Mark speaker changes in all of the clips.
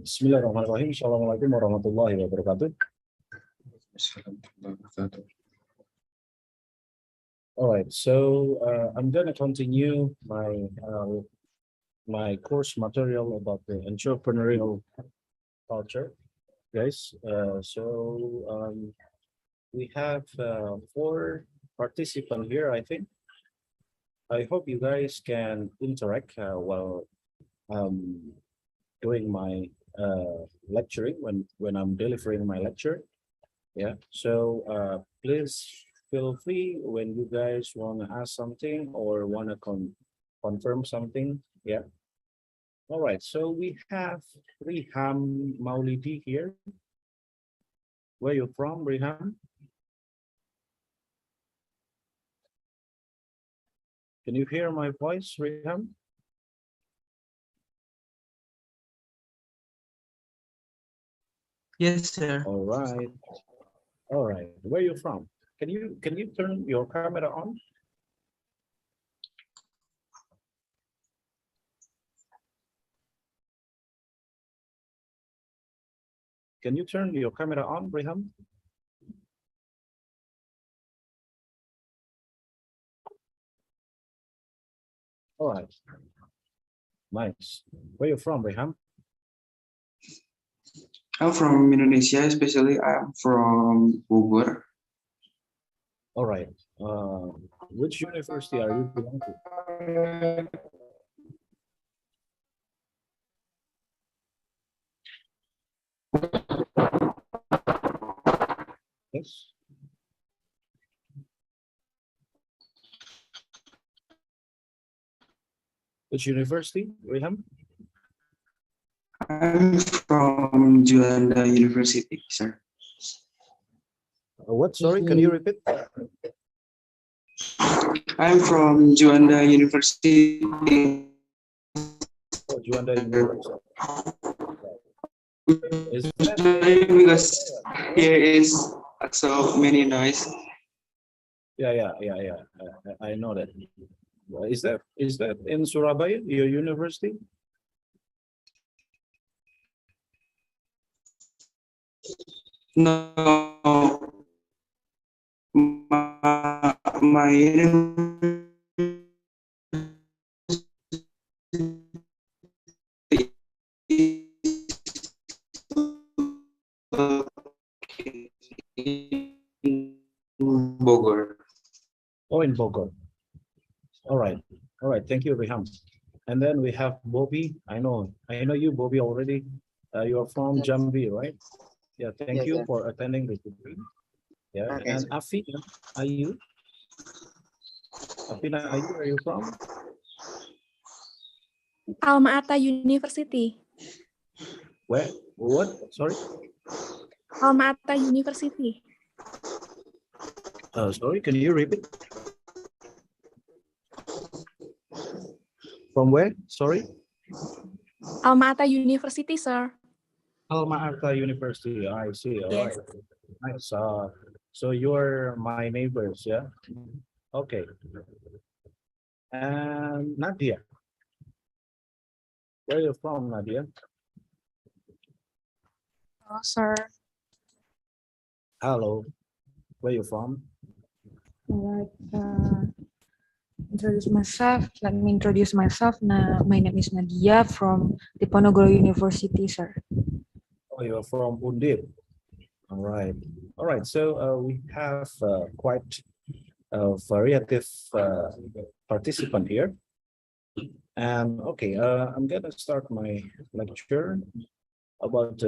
Speaker 1: Bismillahirrahmanirrahim. Assalamualaikum warahmatullahi wabarakatuh. All right, so I'm going to continue my course material about the entrepreneurial culture, guys. We have 4 participants here, I think. I hope you guys can interact while doing my lecturing when I'm delivering my lecture. Yeah, so please feel free when you guys want to ask something or want to confirm something. Yeah. All right, so we have Riham Maulidi here. Where you from, Riham? Can you hear my voice, Riham?
Speaker 2: Yes, sir.
Speaker 1: All right. All right. Where you from? Can you turn your camera on? Can you turn your camera on, Riham? All right. Nice. Where you from, Riham?
Speaker 2: I'm from Indonesia, especially I'm from Bogor.
Speaker 1: All right. Which university are you belong to? Yes. Which university, Riham?
Speaker 2: I'm from Juanda University, sir.
Speaker 1: What? Sorry, can you repeat?
Speaker 2: I'm from Juanda University.
Speaker 1: Oh, Juanda University. Is that
Speaker 2: Because here is so many noise.
Speaker 1: yeah. I know that. Is that in Surabaya, your university?
Speaker 2: No, my Bogor.
Speaker 1: Oh, in Bogor. All right. All right. Thank you, Riham. And then we have Bobby. I know you, Bobby, already. You're from Jambi, right? Yeah. Thank you for attending the degree. Yeah.
Speaker 2: Okay,
Speaker 1: And Afina, are you? Afina, where are you from?
Speaker 3: Alma Ata University.
Speaker 1: Where? What? Sorry.
Speaker 3: Alma Ata University.
Speaker 1: Sorry. Can you repeat? From where? Sorry.
Speaker 3: Alma Ata University, sir.
Speaker 1: Alma Ata University. I see. All
Speaker 3: Yes.
Speaker 1: right. Nice. So you're my neighbors, yeah? Okay. And Nadia. Where are you from, Nadia?
Speaker 3: Hello, sir.
Speaker 1: Hello. Where are you from?
Speaker 4: Alright, introduce myself. Let me introduce myself. My name is Nadia from Diponegoro University, sir.
Speaker 1: Oh, you're from Undip. All right. All right. So we have quite a variety of participant here. And okay, I'm gonna start my lecture about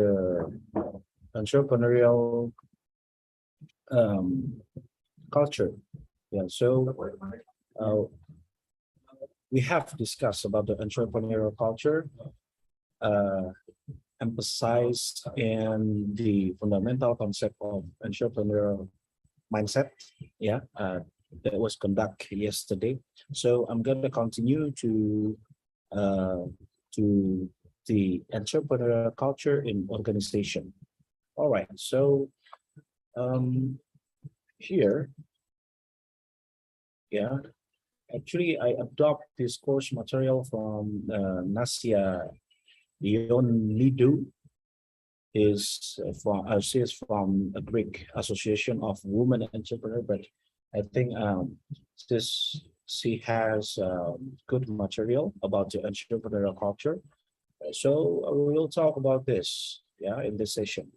Speaker 1: entrepreneurial culture. Yeah. So we have discussed about the entrepreneurial culture, emphasized in the fundamental concept of entrepreneurial mindset. Yeah, that was conducted yesterday. So I'm going to continue to the entrepreneurial culture in organization. All right. So here, yeah. Actually, I adopt this course material from Nasya Leonidu. she is from a Greek Association of Women Entrepreneurs, but I think she has good material about the entrepreneurial culture. So we'll talk about this, yeah, in this session.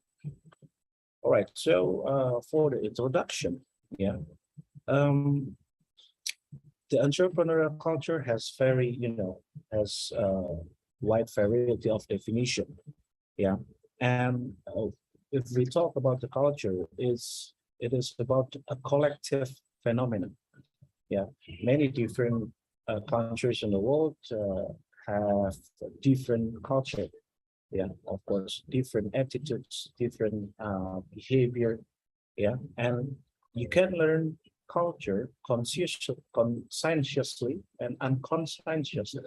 Speaker 1: All right. So for the introduction, yeah, um, the entrepreneurial culture has has wide variety of definition. Yeah, and if we talk about the culture, it is about a collective phenomenon. Yeah, many different countries in the world have different culture. Yeah, of course, different attitudes, different behavior. Yeah, and you can learn culture conscientiously and unconscientiously.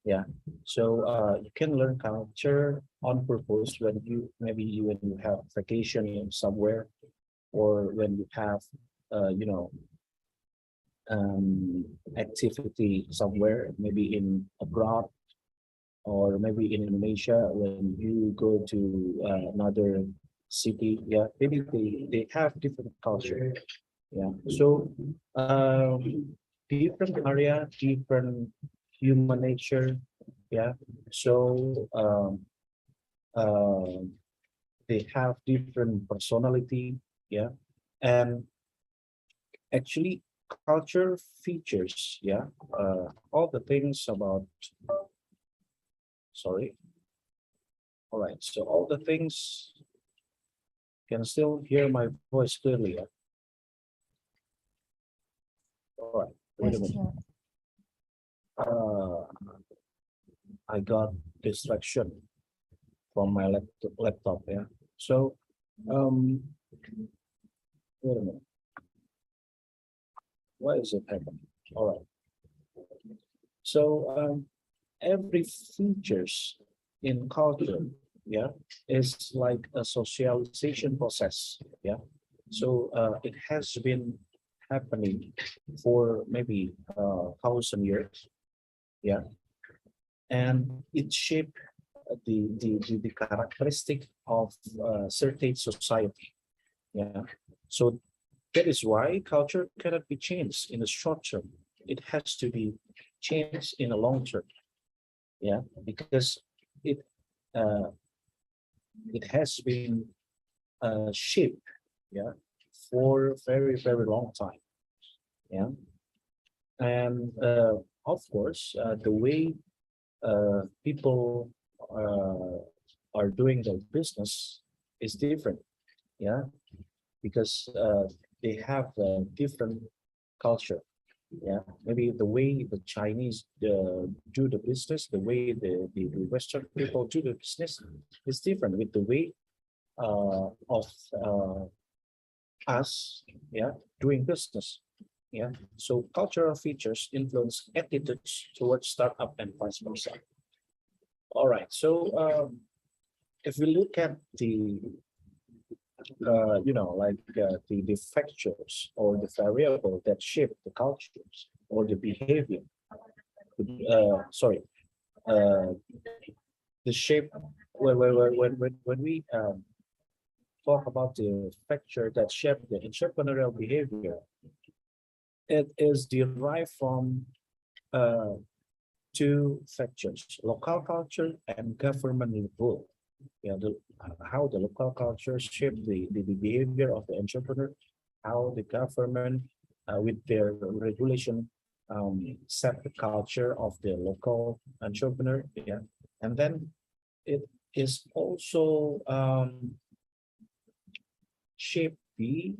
Speaker 1: Yeah, so you can learn culture on purpose when you have vacation in somewhere, or when you have you know activity somewhere, maybe in abroad, or maybe in Indonesia when you go to another city. Yeah, maybe they have different culture. Yeah, so different area, different human nature. Yeah, so uh, they have different personality. Yeah, and actually culture features. Yeah, all the things about. Sorry. All right. So all the things can still hear my voice clearly. Yeah? All right. Wait a
Speaker 4: Yes,
Speaker 1: minute. Uh, I got distraction from my laptop. Yeah. So um, wait a minute. Why is it happening? All right. So every features in culture, yeah, is like a socialization process. Yeah. So it has been happening for maybe 1,000 years. Yeah, and it shaped the characteristic of certain society. Yeah, so that is why culture cannot be changed in the short term. It has to be changed in the long term. Yeah, because it uh, it has been shaped. Yeah, for very long time. Yeah, and of course the way people are doing their business is different. Yeah, because they have a different culture. Yeah, maybe the way the Chinese do the business, the way the Western people do the business is different with the way of uh, us, yeah, doing business. Yeah, so cultural features influence attitudes towards startup and vice versa. All right, so if we look at the the factors or the variable that shape the cultures or the behavior, sorry, uh, the shape when we talk about the factor that shape the entrepreneurial behavior, it is derived from uh, two factors: local culture and government rule. Yeah, how the local culture shape the behavior of the entrepreneur, how the government with their regulation set the culture of the local entrepreneur. Yeah, and then it is also shape the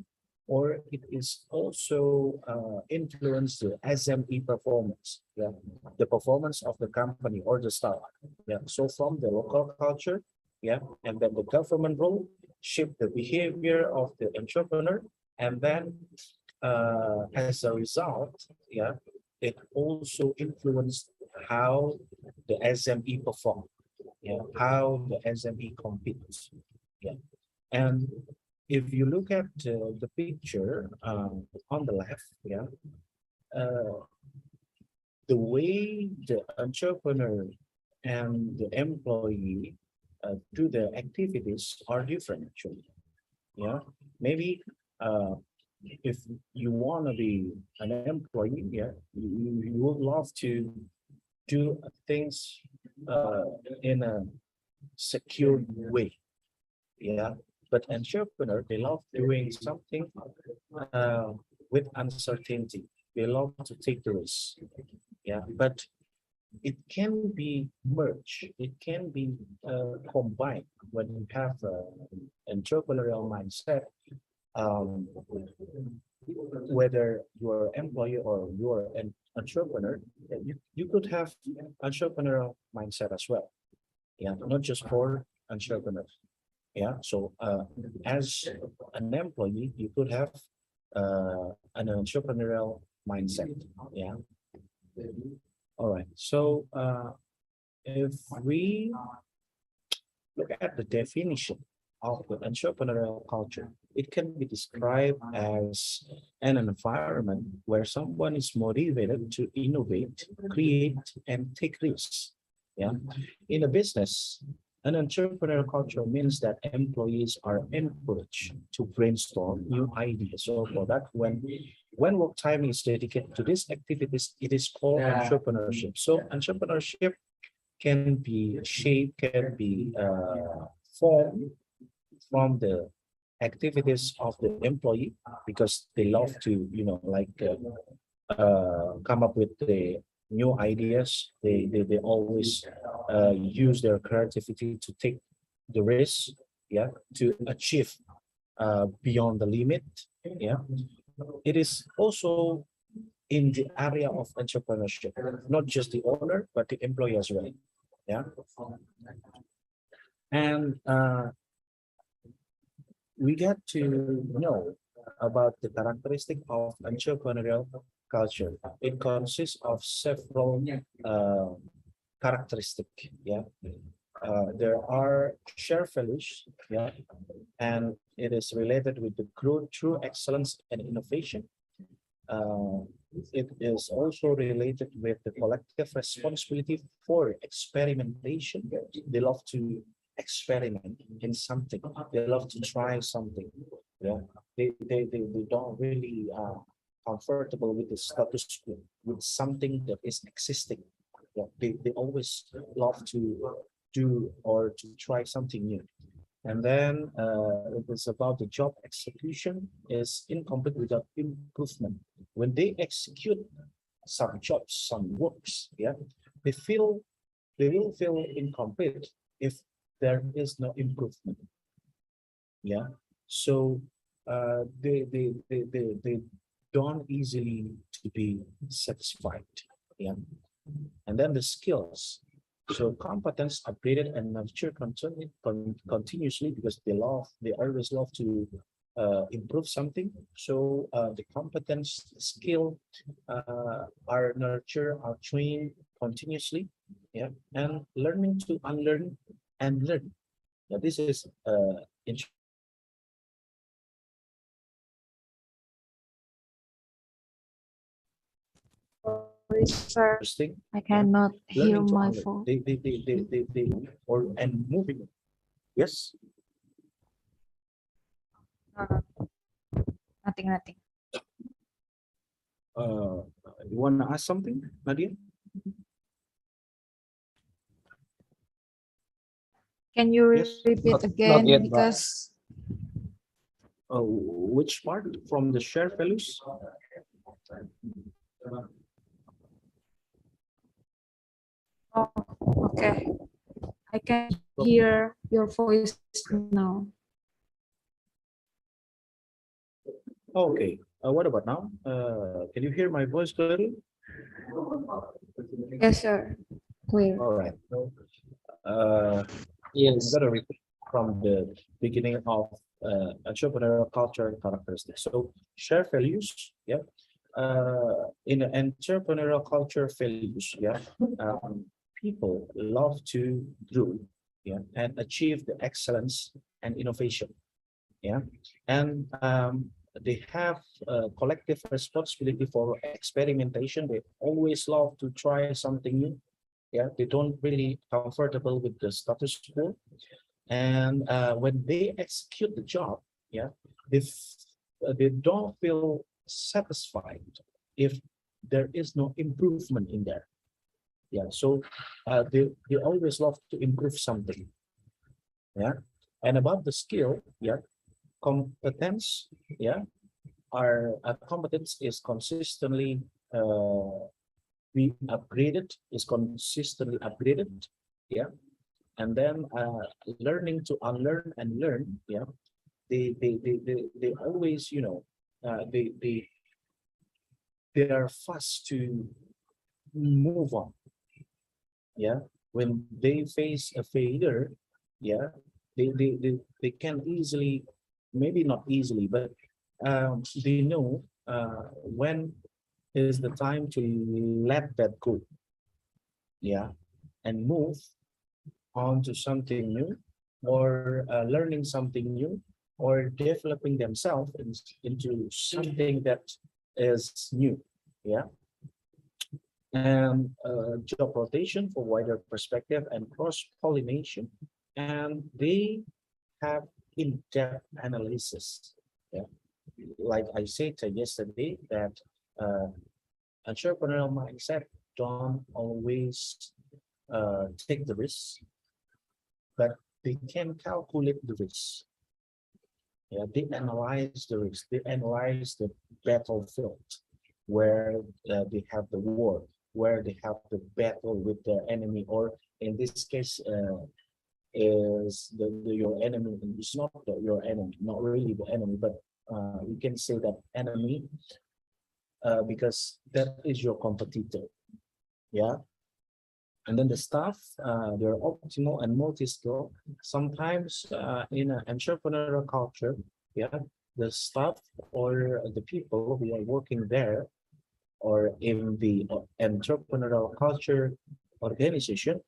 Speaker 1: or it is also influence the SME performance, yeah, the performance of the company or the startup. Yeah, so from the local culture, yeah, and then the government role shape the behavior of the entrepreneur, and then as a result, yeah, it also influenced how the SME perform, yeah, how the SME competes, yeah, and if you look at the picture on the left, yeah, uh, the way the entrepreneur and the employee do the activities are different actually. Yeah, maybe if you want to be an employee, yeah, you would love to do things uh, in a secure way. Yeah, but entrepreneur, they love doing something uh, with uncertainty. They love to take the risk. Yeah, but it can be merged. It can be combined when you have an entrepreneurial mindset. Um, whether you're employee or you're an entrepreneur, you could have entrepreneurial mindset as well. Yeah, not just for entrepreneurs. Yeah, so as an employee, you could have an entrepreneurial mindset. Yeah. All right. So if we look at the definition of the entrepreneurial culture, it can be described as an environment where someone is motivated to innovate, create, and take risks. Yeah. In a business, an entrepreneurial culture means that employees are encouraged to brainstorm new ideas. So for that, when work time is dedicated to these activities, it is called entrepreneurship. So entrepreneurship can be shaped, can be formed from the activities of the employee because they love to, like come up with the new ideas. They always use their creativity to take the risk, yeah, to achieve beyond the limit. Yeah, it is also in the area of entrepreneurship, not just the owner, but the employee as well. Yeah. And we get to know about the characteristic of entrepreneurial culture. It consists of several uh, characteristics. Yeah. There are shared values. Yeah. And it is related with the growth through excellence and innovation. Uh, it is also related with the collective responsibility for experimentation. They love to experiment in something. They love to try something. Yeah, they don't really comfortable with the status quo, with something that is existing. Yeah, they always love to do or to try something new. And then it is about the job execution is incomplete without improvement. When they execute some jobs, some works, yeah, they feel they will feel incomplete if there is no improvement. Yeah. So they don't easily to be satisfied. Yeah. And then the skills. So competence upgraded and nurtured continuously because they always love to improve something. So the competence, skill are nurtured, are trained continuously. Yeah, and learning to unlearn and learn. Now, this is
Speaker 4: Sorry, sir.
Speaker 1: interesting.
Speaker 4: I
Speaker 1: Yeah,
Speaker 4: cannot hear
Speaker 1: learning to
Speaker 4: my
Speaker 1: unlearn.
Speaker 4: phone.
Speaker 1: They or and moving. Yes.
Speaker 4: Nothing, nothing.
Speaker 1: Uh, you want to ask something, Nadia?
Speaker 4: Can you
Speaker 1: Yes.
Speaker 4: repeat
Speaker 5: Not
Speaker 4: again?
Speaker 5: yet, Pak.
Speaker 4: Because
Speaker 1: Which part from the share values?
Speaker 4: oh, okay, I can hear your voice now.
Speaker 1: Okay. What about now? Can you hear my voice clearly?
Speaker 4: Yes, sir. Clear.
Speaker 1: All right. I'm
Speaker 5: Yes.
Speaker 1: gonna repeat from the beginning of entrepreneurial culture and characteristics. So share values, yeah. In an entrepreneurial culture, values, yeah. People love to grow, yeah, and achieve the excellence and innovation, yeah, and they have collective responsibility for experimentation. They always love to try something new. Yeah, they don't really comfortable with the status quo, and when they execute the job, yeah, they don't feel satisfied if there is no improvement in there. Yeah, so they always love to improve something. Yeah, and about the skill, yeah, competence, yeah, our competence is consistently be upgraded, is consistently upgraded. Yeah, and then learning to unlearn and learn. Yeah, they always, you know, they are fast to move on. Yeah, when they face a failure, yeah, they can easily, maybe not easily, but they know when is the time to let that go. Yeah, and move on to something new, or learning something new, or developing themselves into something that is new. Yeah, and job rotation for wider perspective and cross pollination, and they have in-depth analysis. Yeah, like I said yesterday, that uh, entrepreneurial mindset don't always take the risk, but they can calculate the risk. Yeah, they analyze the risk. They analyze the battlefield where they have the war, where they have the battle with the enemy, or in this case, is your enemy. It's not your enemy, not really the enemy, but you can say that enemy because that is your competitor. Yeah, and then the staff, they're optimal and multi-skill. Sometimes in an entrepreneurial culture, yeah, the staff or the people who are working there or in the entrepreneurial culture organization,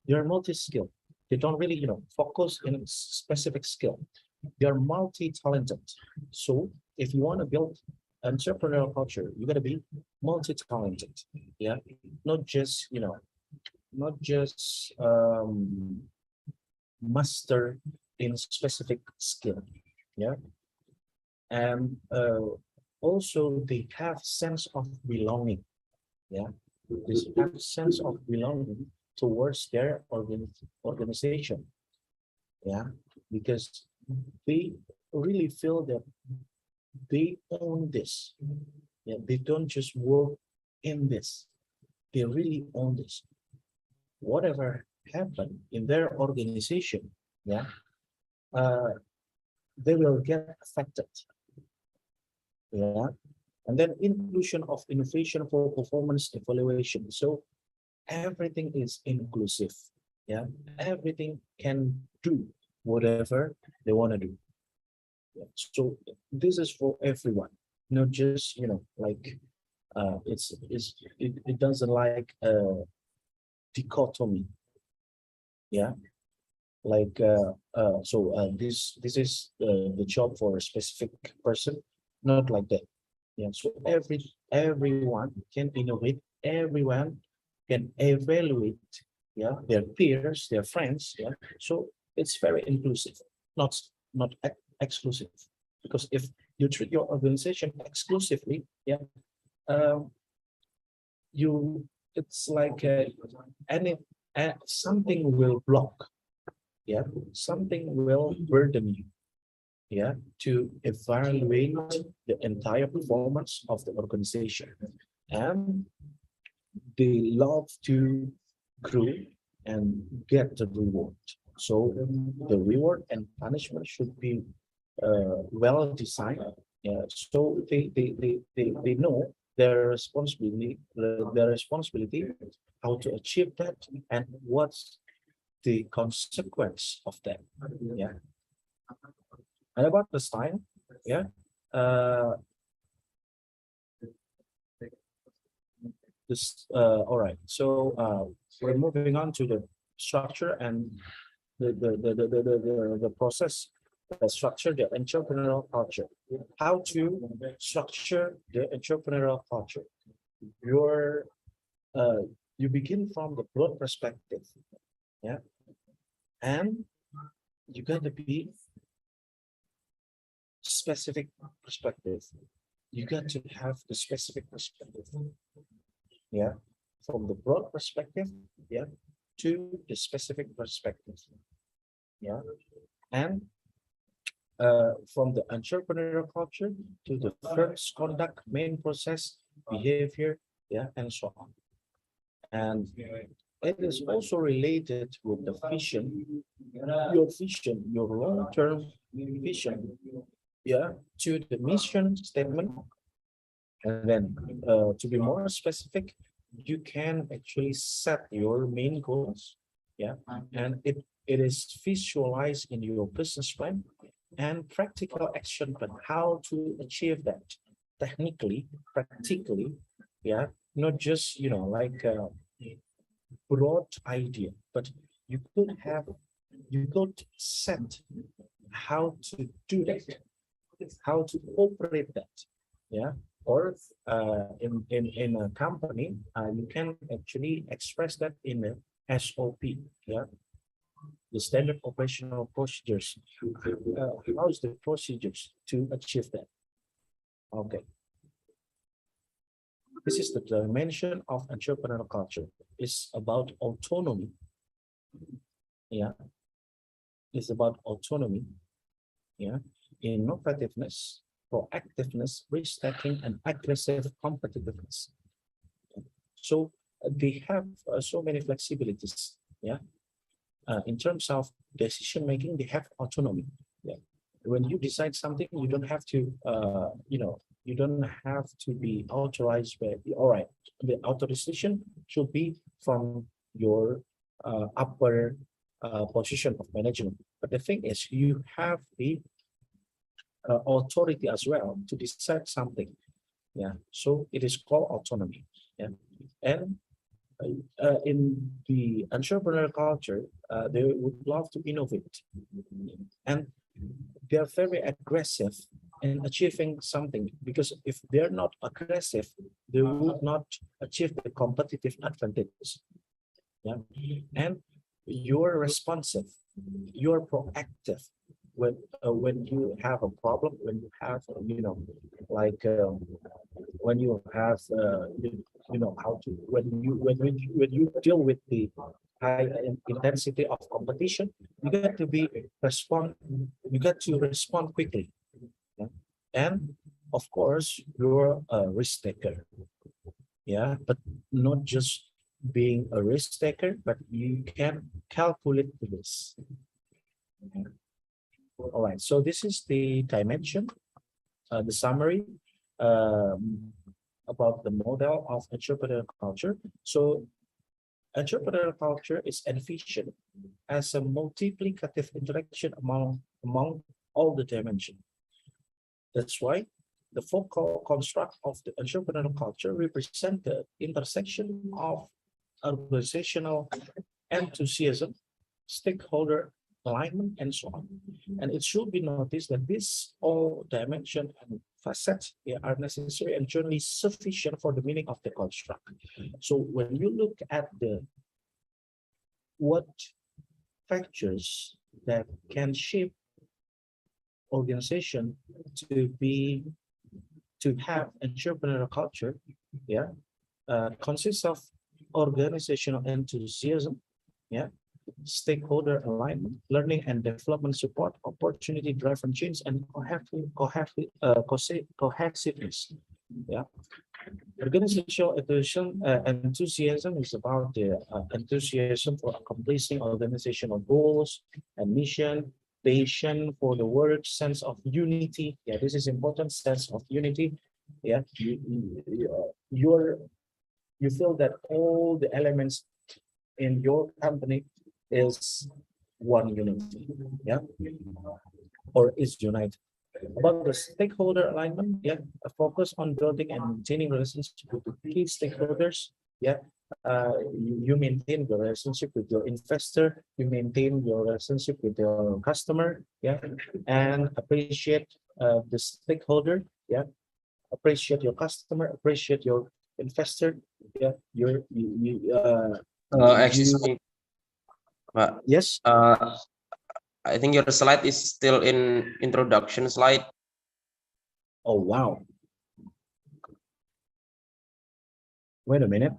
Speaker 1: they're multi-skill. They don't really, you know, focus in a specific skill. They're multi-talented. So if you want to build entrepreneurial culture, you got to be multi-talented. Yeah, not just, you know, not just master in specific skill. Yeah, and also they have sense of belonging. Yeah, they have sense of belonging towards their organization. Yeah, because they really feel that they own this. Yeah, they don't just work in this, they really own this. Whatever happened in their organization, yeah, uh, they will get affected. Yeah, and then inclusion of innovation for performance evaluation. So everything is inclusive. Yeah, everything can do whatever they want to do. Yeah. So this is for everyone, not just, you know, like it doesn't like dichotomy. Yeah, like this is the job for a specific person, not like that. Yeah, so everyone can innovate, everyone can evaluate, yeah, their peers, their friends. Yeah, so it's very inclusive, not exclusive, because if you treat your organization exclusively, yeah, um, you it's like any something will block. Yeah, something will burden you. Yeah, to evaluate the entire performance of the organization, and they love to grow and get the reward. So the reward and punishment should be well designed. Yeah, so they know their responsibility, how to achieve that, and what's the consequence of that. Yeah, and about the style, yeah, uh, this all right. So we're moving on to the structure and the process, the structure, the entrepreneurial culture. How to structure the entrepreneurial culture. your you begin from the broad perspective, yeah, and you got to be specific perspective. You got to have the specific perspective, yeah, from the broad perspective, yeah, to the specific perspective, yeah, and from the entrepreneurial culture to the firm's conduct, main process, behavior, yeah, and so on. And it is also related with the vision, your long-term vision, yeah, to the mission statement. And then to be more specific, you can actually set your main goals, yeah, and it is visualized in your business plan and practical action plan, how to achieve that technically, practically, yeah, not just, like broad idea, but you could have, you could set how to do that, how to operate that, yeah. Or in a company, you can actually express that in a SOP, yeah, the standard operational procedures. How is the procedures to achieve that? Okay, this is the dimension of entrepreneurial culture. It's about autonomy, yeah. It's about autonomy, yeah, innovativeness, proactiveness, risk-taking, and aggressive competitiveness. So they have so many flexibilities, yeah. In terms of decision making, they have autonomy. Yeah. When you decide something, you don't have to, you don't have to be authorized by. All right, the authorization should be from your upper position of management. But the thing is, you have the authority as well to decide something. Yeah. So it is called autonomy. Yeah. And in the entrepreneurial culture, they would love to innovate, and they are very aggressive in achieving something, because if they're not aggressive, they would not achieve the competitive advantage. Yeah, and you're responsive, you're proactive when you have a problem, when you have, like when you have how to, when you deal with the high intensity of competition, you got to be respond you got to respond quickly, yeah? And of course you're a risk taker, yeah, but not just being a risk taker, but you can calculate the risk. All right, so this is the dimension, the summary about the model of entrepreneurial culture. So entrepreneurial culture is envisioned as a multiplicative interaction among all the dimensions. That's why the focal construct of the entrepreneurial culture represents the intersection of organizational enthusiasm, stakeholder alignment, and so on. And it should be noticed that these all dimensions and facets are necessary and generally sufficient for the meaning of the construct. So when you look at what factors that can shape organization to have entrepreneurial culture, yeah, consists of organizational enthusiasm, yeah, stakeholder alignment, learning and development support, opportunity driven change, and cohesiveness. Yeah, organizational enthusiasm is about the enthusiasm for accomplishing organizational goals and mission, passion for the work, sense of unity. Yeah, this is important, sense of unity. Yeah, you feel that all the elements in your company is one unity, yeah, or is united. About the stakeholder alignment, yeah, a focus on building and maintaining relationships with the key stakeholders, yeah. You maintain the relationship with your investor, you maintain your relationship with your customer, yeah, and appreciate the stakeholder, yeah, appreciate your customer, appreciate your investor. Yeah,
Speaker 5: Excuse
Speaker 1: you
Speaker 5: me, Pak.
Speaker 1: yes.
Speaker 5: I think your slide is still in introduction slide.
Speaker 1: Oh wow. Wait a minute.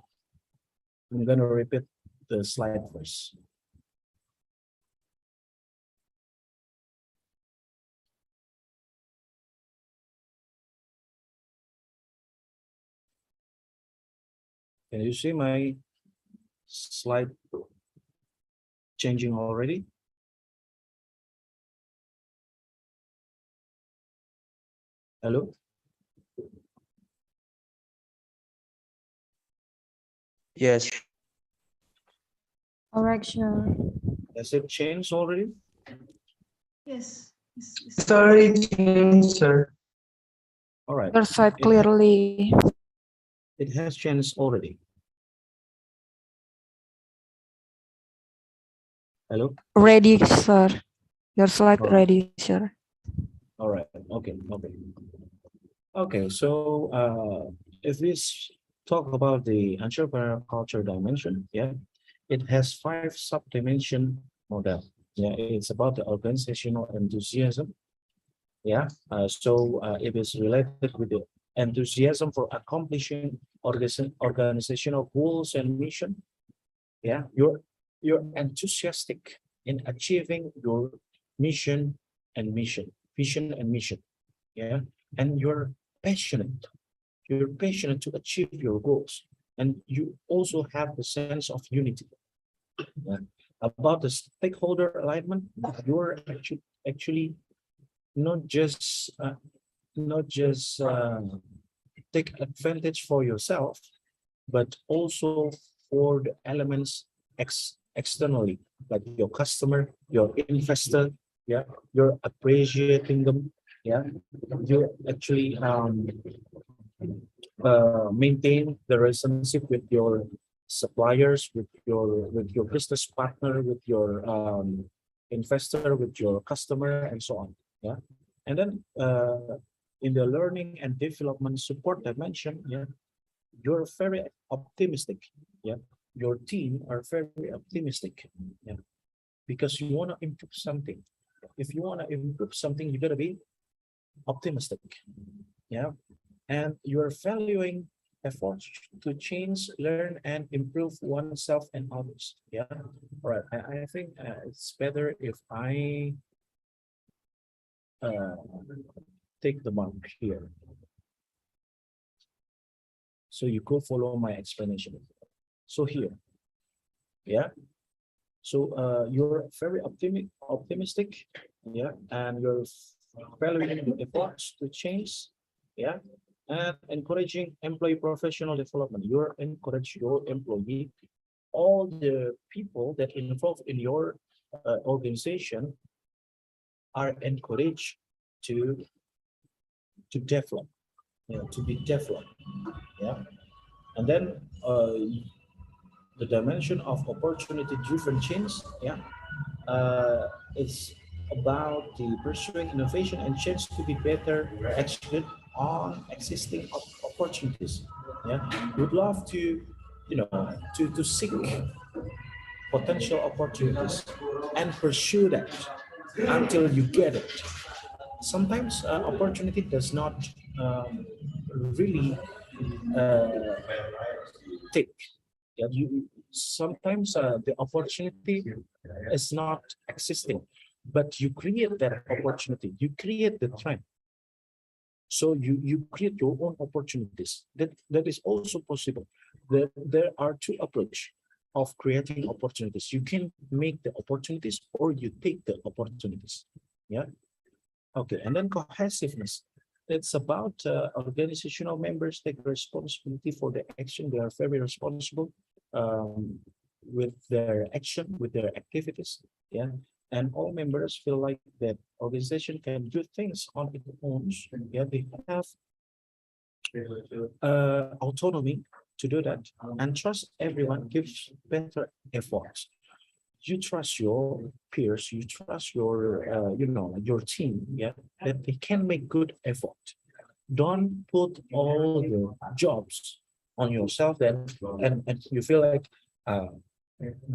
Speaker 1: I'm gonna repeat the slide first. Can you see my slide changing already? Hello?
Speaker 5: Yes.
Speaker 4: Correction.
Speaker 1: Has it changed already?
Speaker 6: Yes.
Speaker 2: Sorry, change, sir.
Speaker 1: All right.
Speaker 4: Your side
Speaker 1: It,
Speaker 4: clearly
Speaker 1: it has changed already. Hello?
Speaker 4: ready, sir. Your slide
Speaker 1: All right.
Speaker 4: ready, sir.
Speaker 1: All right. Okay. Okay. Okay. So if we talk about the entrepreneurial culture dimension, yeah, it has 5 sub-dimension model. Yeah, it's about the organizational enthusiasm. Yeah. It is related with the enthusiasm for accomplishing organizational goals and mission. Yeah, you're enthusiastic in achieving your vision and mission. Yeah, and you're passionate to achieve your goals, and you also have the sense of unity. Yeah. About the stakeholder alignment, you're actually not just take advantage for yourself, but also for the elements externally, like your customer, your investor. Yeah, you're appreciating them. Yeah, you actually maintain the relationship with your suppliers, with your business partner, with your investor, with your customer, and so on. Yeah, and then in the learning and development support dimension, yeah, you're very optimistic. Yeah, your team are very optimistic. Yeah, because you want to improve something. If you want to improve something, you gotta be optimistic. Yeah, and you're valuing efforts to change, learn, and improve oneself and others. Yeah, all right. I think it's better if I uh, take the mark here, so you could follow my explanation. So here, yeah. So you're very optimistic, yeah, and you're valuing the efforts to change, yeah, and encouraging employee professional development. You're encourage your employee, all the people that involved in your organization are encouraged to develop, to be developed, yeah, and then the dimension of opportunity-driven change, yeah, it's about the pursuing innovation and change to be better executed on existing opportunities. Yeah, would love to, to seek potential opportunities and pursue that until you get it. Sometimes opportunity does not really uh, take. Yeah, you sometimes the opportunity is not existing, but you create that opportunity. You create the trend. So you create your own opportunities. That is also possible. There are 2 approaches of creating opportunities. You can make the opportunities or you take the opportunities. Yeah. Okay. And then cohesiveness. It's about organizational members take responsibility for the action. They are very responsible with their action, with their activities. Yeah. And all members feel like that organization can do things on its own. Yeah, they have autonomy to do that, and trust everyone gives better efforts. You trust your peers, you trust your your team, yeah, that they can make good effort. Don't put all the jobs on yourself, then and you feel like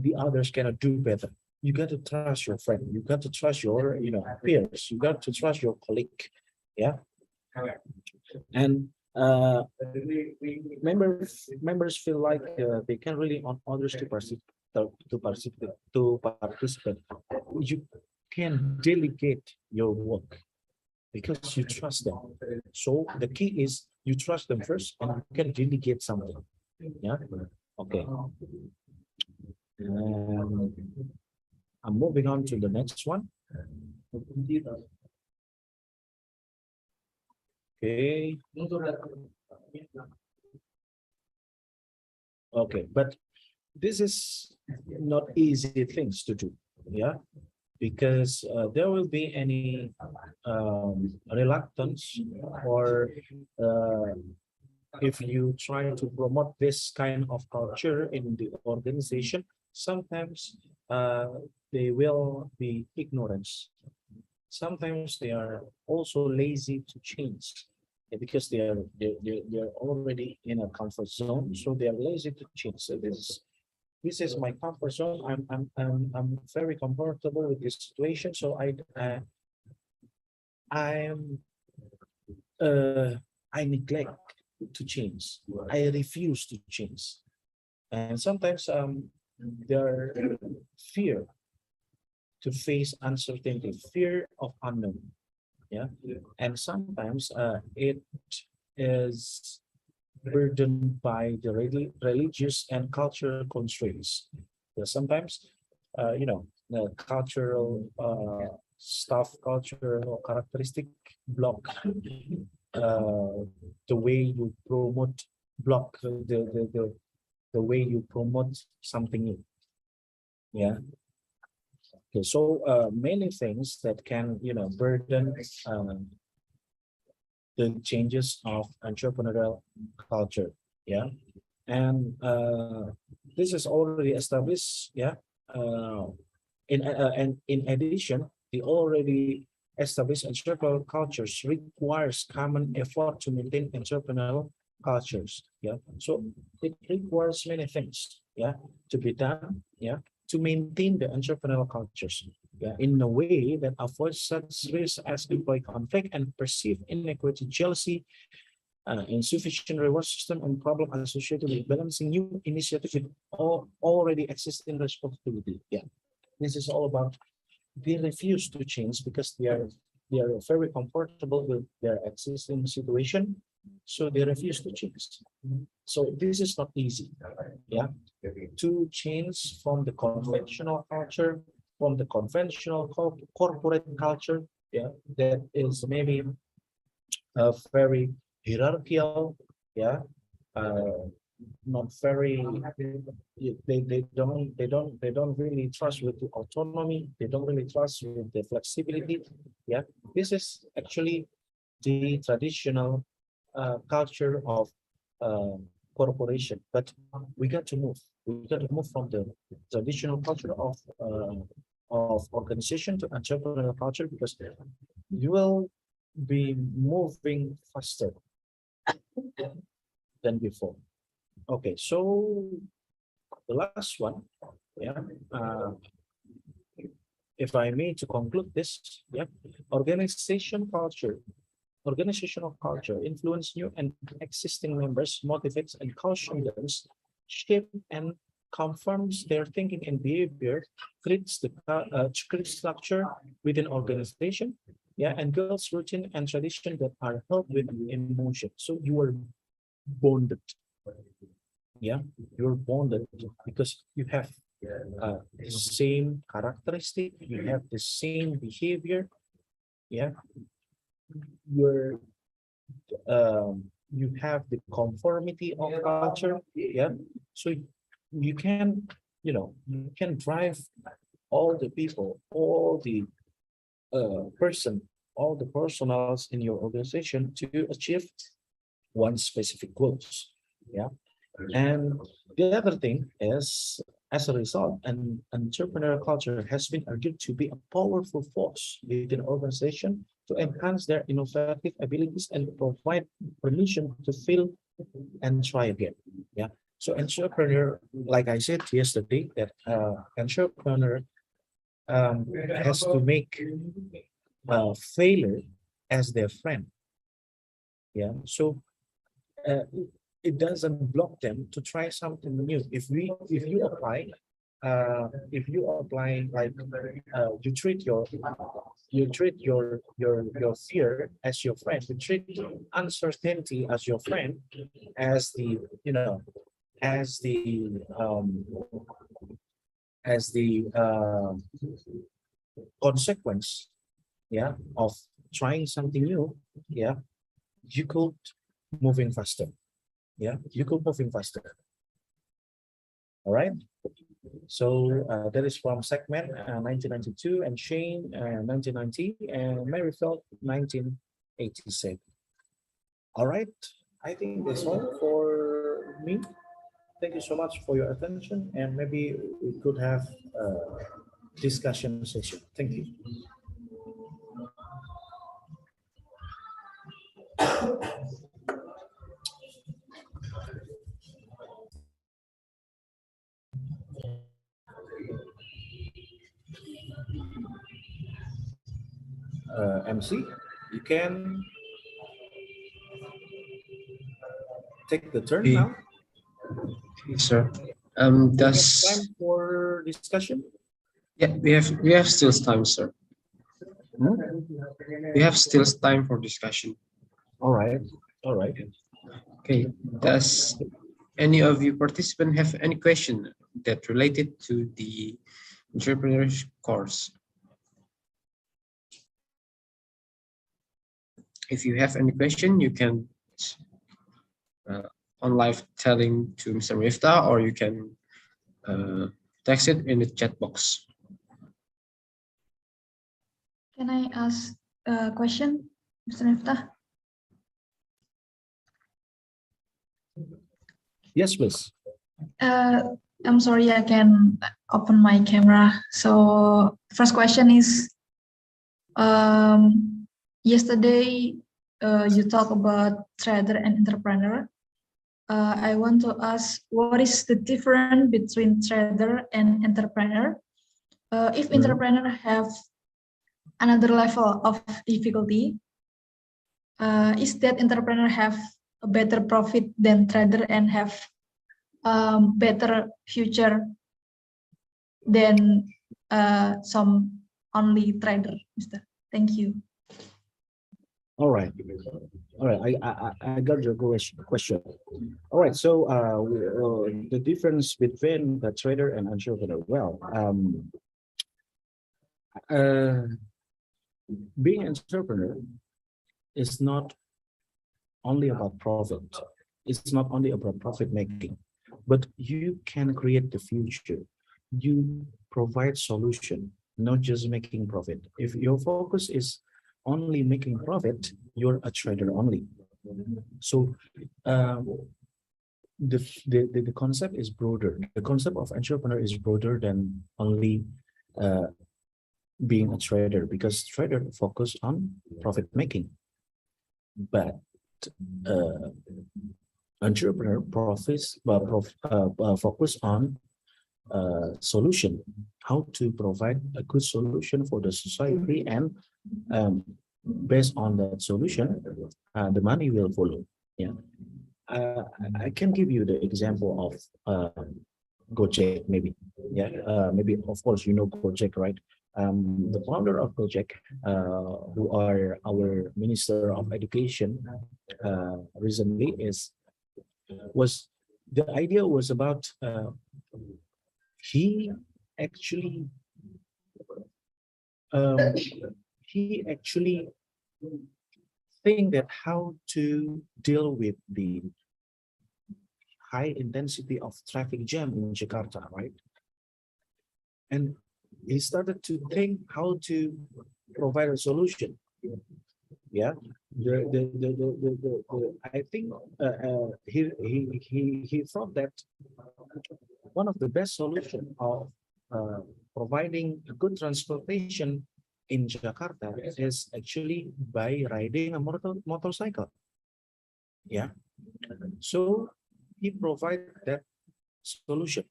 Speaker 1: the others cannot do better. You got to trust your friend. You got to trust your peers. You got to trust your colleague. Yeah, and members feel like they can rely on others to participate. You can delegate your work because you trust them. So the key is you trust them first, and you can delegate something. Yeah. Okay. I'm moving on to the next one. Okay. Okay, but this is not easy things to do. Yeah, because there will be any reluctance, or uh, if you try to promote this kind of culture in the organization, sometimes they will be ignorance. Sometimes they are also lazy to change, because they're already in a comfort zone, so they are lazy to change. So this is my comfort zone. I'm very comfortable with this situation, so I'm I neglect to change. I refuse to change. And sometimes there fear to face uncertainty, fear of unknown. Yeah. And sometimes it is burdened by the religious and cultural constraints. Sometimes the cultural stuff, cultural characteristic block the way you promote, block the way you promote something new. Yeah. Okay, so many things that can burden the changes of entrepreneurial culture. Yeah. And this is already established. Yeah. And in addition, the already established entrepreneurial cultures requires common effort to maintain entrepreneurial cultures. Yeah. So it requires many things. Yeah. To be done. Yeah. To maintain the entrepreneurial cultures. Yeah, in a way that avoids such risks as employee conflict and perceived inequity, jealousy, insufficient reward system, and problem associated with balancing new initiative with already existing responsibility. Yeah, this is all about they refuse to change because they are very comfortable with their existing situation, so they refuse to change. So this is not easy. Yeah, to change from the conventional culture, from the conventional corporate culture. Yeah, that is maybe very hierarchical. Yeah, uh, not very. They don't really trust with the autonomy. They don't really trust with the flexibility. Yeah, this is actually the traditional culture of uh, corporation. But we got to move. We got to move from the traditional culture of organization to entrepreneurial culture, because you will be moving faster than before. Okay, so the last one, yeah. If I may to conclude this, yeah, organization culture organizational culture influence new and existing members, motivates and cautions them, shape and confirms their thinking and behavior, creates structure within organization, yeah, and builds routine and tradition that are held with emotion. So you are bonded, yeah, you're bonded because you have the same characteristic, you have the same behavior, yeah, you're you have the conformity of culture. Yeah, so you can you can drive all the people, all the all the personals in your organization to achieve one specific goals. Yeah, and the other thing is, as a result, an entrepreneurial culture has been argued to be a powerful force within organization to enhance their innovative abilities and provide permission to feel and try again. Yeah. So entrepreneur, like I said yesterday, that entrepreneur has to make failure as their friend. Yeah. So uh, it doesn't block them to try something new. If you apply like you treat your fear as your friend, you treat uncertainty as your friend, as the um as the consequence, yeah, of trying something new. Yeah, you could moving faster. Yeah, you could moving faster. All right. So that is from segment 1992, and Shane 1990, and Mary Felt 1987. All right. I think that's all for me. Thank you so much for your attention, and maybe we could have a discussion session. Thank you. MC, you can take the turn
Speaker 7: Okay,
Speaker 1: now.
Speaker 7: sir.
Speaker 1: We have
Speaker 7: Does
Speaker 1: time for discussion.
Speaker 7: yeah, we have still time, sir.
Speaker 1: Hmm?
Speaker 7: We have still time for discussion.
Speaker 1: All right. All right.
Speaker 7: Okay. Does any of you participants have any question that related to the entrepreneurship course? If you have any question, you can on live telling to Mr. Miftah, or you can text it in the chat box.
Speaker 6: Can I ask a question, Mr. Miftah?
Speaker 1: Yes, please.
Speaker 6: I'm sorry, I can open my camera. So first question is, yesterday you talk about trader and entrepreneur. I want to ask, what is the difference between trader and entrepreneur? If entrepreneur have another level of difficulty, is that entrepreneur have a better profit than trader and have better future than some only trader, Mr. Thank you.
Speaker 1: All right. All right. I got your question. All right. So the difference between the trader and entrepreneur. Well, being an entrepreneur is not only about profit. It's not only about profit making, but you can create the future. You provide solution, not just making profit. If your focus is only making profit, you're a trader only. So the concept is broader. The concept of entrepreneur is broader than only being a trader, because trader focus on profit making, but uh, entrepreneur focus on solution, how to provide a good solution for the society, and um, based on that solution, the money will follow. Yeah, I can give you the example of Gojek, maybe. Yeah, maybe of course you know Gojek, right? The founder of Gojek, who are our Minister of Education, recently was the idea was about he actually um, he actually think that how to deal with the high intensity of traffic jam in Jakarta, right? And he started to think how to provide a solution. Yeah, I think he thought that one of the best solution of providing a good transportation in Jakarta is actually by riding a motorcycle. Yeah. So he provided that solution.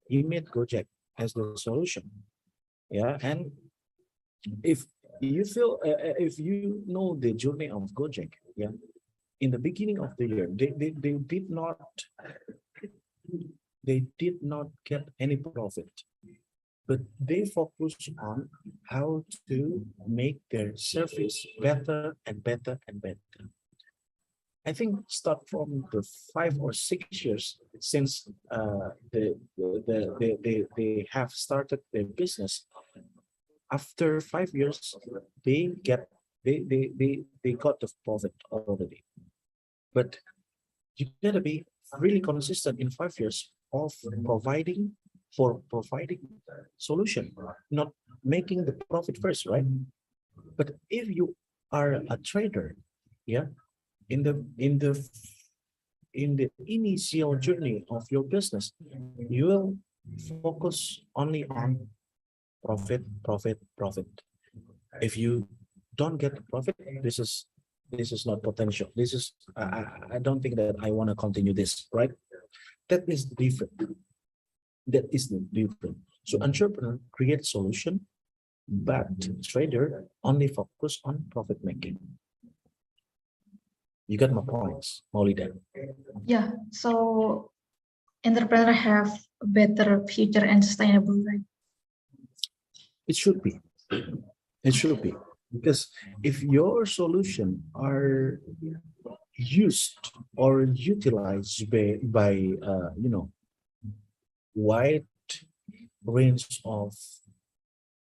Speaker 1: He made Gojek as the solution. Yeah. And if you feel, if you know the journey of Gojek, yeah, in the beginning of the year, they did not get any profit, but they focused on how to make their service better and better and better. I think start from the 5 or 6 years since they have started their business. After 5 years, they got the profit already. But you gotta be really consistent in 5 years of providing solution, not making the profit first, right? But if you are a trader, yeah, in the initial journey of your business, you will focus only on profit, profit, profit. If you don't get the profit, this is not potential. This is I don't think that I want to continue this, right? That is different. That is the different. So entrepreneur create solution, but trader only focus on profit making. You got my points, Maulida.
Speaker 6: Yeah, so entrepreneur have a better future and sustainable, right?
Speaker 1: It should be. It should be. Because if your solution are used or utilized by wide range of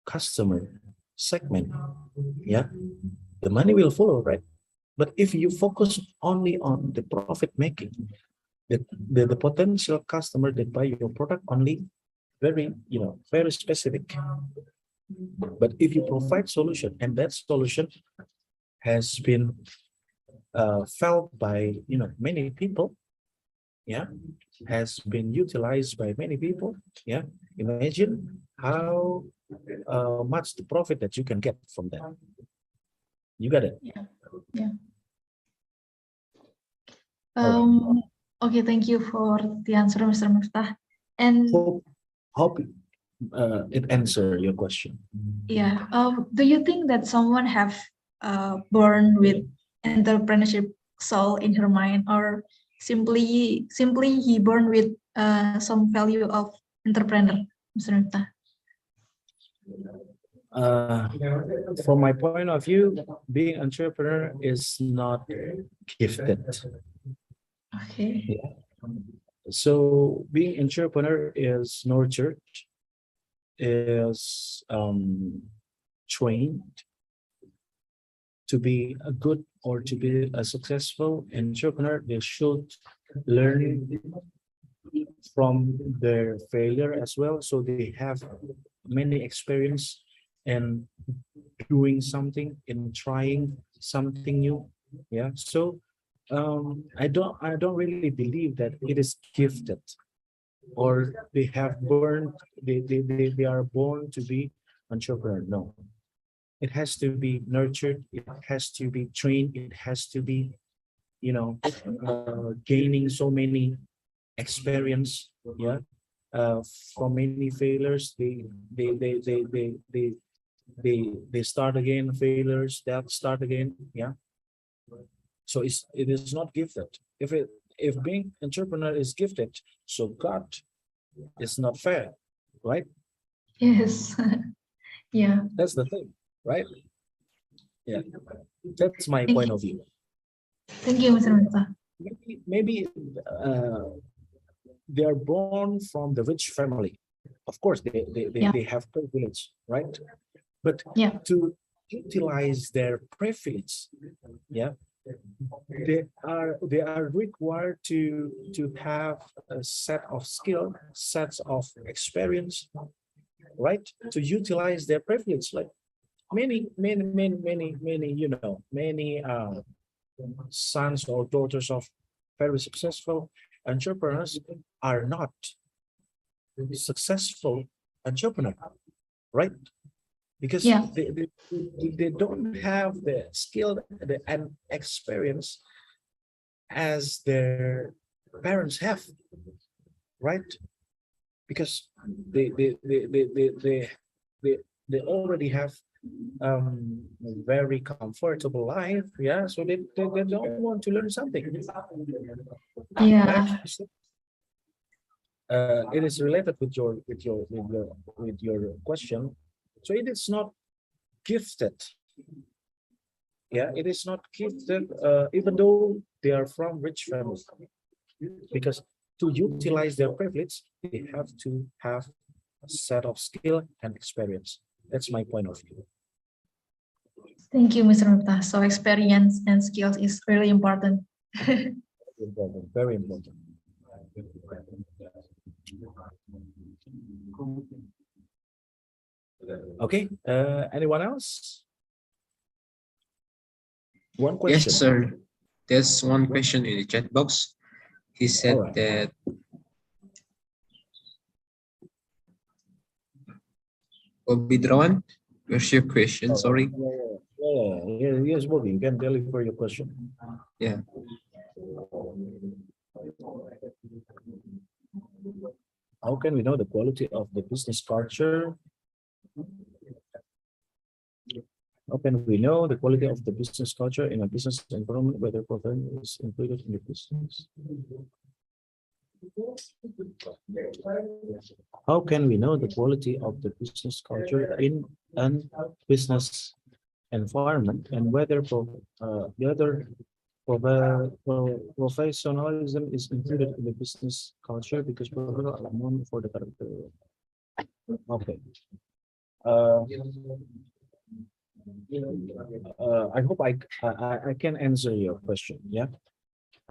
Speaker 1: customer segment, yeah, the money will follow, right? But if you focus only on the profit making, the potential customer that buy your product only very specific. But if you provide solution and that solution has been felt by many people, yeah, has been utilized by many people, yeah, imagine how much the profit that you can get from that. You got it.
Speaker 6: Yeah.
Speaker 1: All right.
Speaker 6: Okay, thank you for the answer, Mr. Miftah. And
Speaker 1: Hope it answer your question.
Speaker 6: yeah, do you think that someone have born with entrepreneurship soul in her mind, or simply he born with some value of entrepreneur, Mr. Miftah?
Speaker 1: From my point of view, being entrepreneur is not gifted.
Speaker 6: Okay.
Speaker 1: Yeah. So being entrepreneur is nurtured, is trained to be a good or to be a successful entrepreneur. They should learn from their failure as well. So they have many experience in doing something, in trying something new. Yeah. So I don't really believe that it is gifted or they have born they are born to be entrepreneur. No, it has to be nurtured, it has to be trained, it has to be gaining so many experience, yeah, from many failures. They start again, failures, that start again, yeah. So it is not gifted. If being entrepreneur is gifted, so God is not fair, right?
Speaker 6: Yes. Yeah.
Speaker 1: That's the thing, right? Yeah, that's my
Speaker 6: Thank
Speaker 1: point
Speaker 6: you.
Speaker 1: of view.
Speaker 6: Thank you, Mr. Miftah.
Speaker 1: Maybe they are born from the rich family. Of course,
Speaker 6: Yeah.
Speaker 1: they have privilege, right? But
Speaker 6: Yeah.
Speaker 1: to utilize their privilege, yeah, they are required to have a set of skill, sets of experience, right? To utilize their privilege, like many many sons or daughters of very successful entrepreneurs are not successful entrepreneur, right? Because
Speaker 6: Yeah.
Speaker 1: they don't have the skill and experience as their parents have, right? Because they already have a very comfortable life, yeah. So they don't want to learn something.
Speaker 6: Yeah.
Speaker 1: It is related with your question. So it is not gifted. Yeah, it is not gifted, even though they are from rich families, because to utilize their privilege, they have to have a set of skill and experience. That's my point of view.
Speaker 6: Thank you, Mr. Miftah. So experience and skills is really important.
Speaker 1: Important, very important. Okay, anyone else? One question.
Speaker 7: Yes, sir. There's one question in the chat box. He said
Speaker 1: Alright.
Speaker 7: that Obidrawan, where's your question? Sorry.
Speaker 1: Yes, Bobby, you can deliver your question.
Speaker 7: Yeah.
Speaker 1: How can we know the quality of the business culture? How can we know the quality of the business culture in a business environment, whether profession is included in the business? How can we know the quality of the business culture in a business environment, and whether professionalism is included in the business culture, because professional are known for the character. Okay. I hope I can answer your question. Yeah.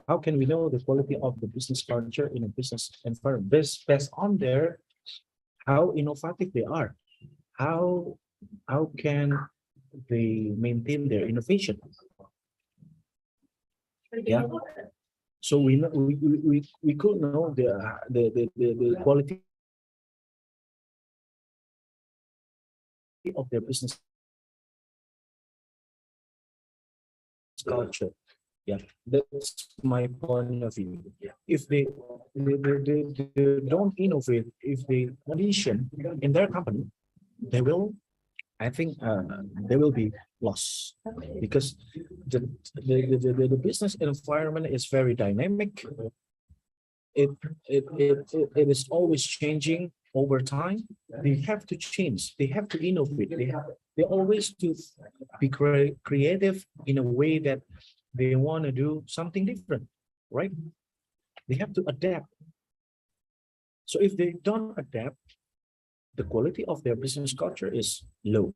Speaker 1: How can we know the quality of the business culture in a business environment? Based on their how innovative they are, how can they maintain their innovation? Yeah. So we could know the quality of their business culture. Yeah, that's my point of view. If they don't innovate, if they audition in their company, they will, I think, they will be lost, because the business environment is very dynamic. It is always changing over time. They have to change. They have to innovate. They always to be creative in a way that they want to do something different, right? They have to adapt. So if they don't adapt, the quality of their business culture is low,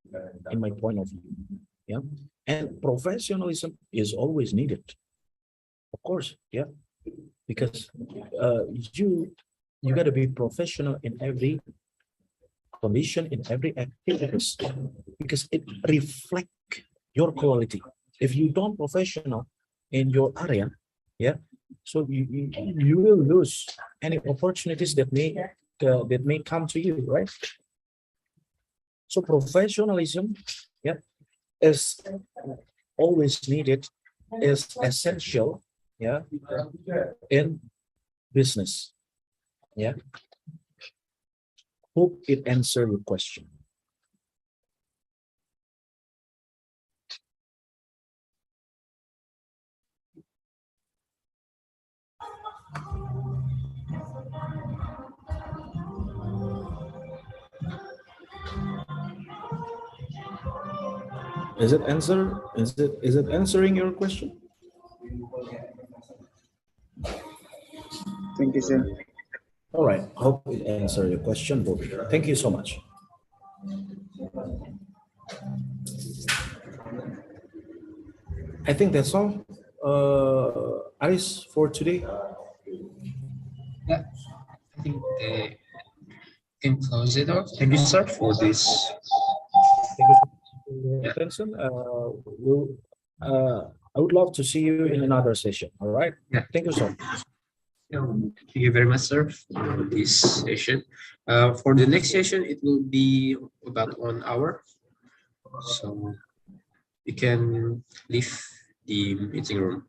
Speaker 1: in my point of view. Yeah, and professionalism is always needed, of course. Yeah, because you got to be professional in every condition, in every activities, because it reflects your quality. If you don't professional in your area, yeah, so you will lose any opportunities that may come to you, right? So professionalism, yeah, is always needed, is essential, yeah, in business. Yeah. Hope it answered your question. Is it answering your question?
Speaker 2: Thank you, sir.
Speaker 1: All right. Hope it answered your question, Bobby. Thank you so much. I think that's all. Alice, for today.
Speaker 7: Yeah. I think they can close it off. Thank you, sir, for this.
Speaker 1: Thank you for your attention. I would love to see you in another session. All right.
Speaker 7: Yeah.
Speaker 1: Thank you so much.
Speaker 7: Thank you very much, sir, for this session. For the next session, it will be about 1 hour. So you can leave the meeting room.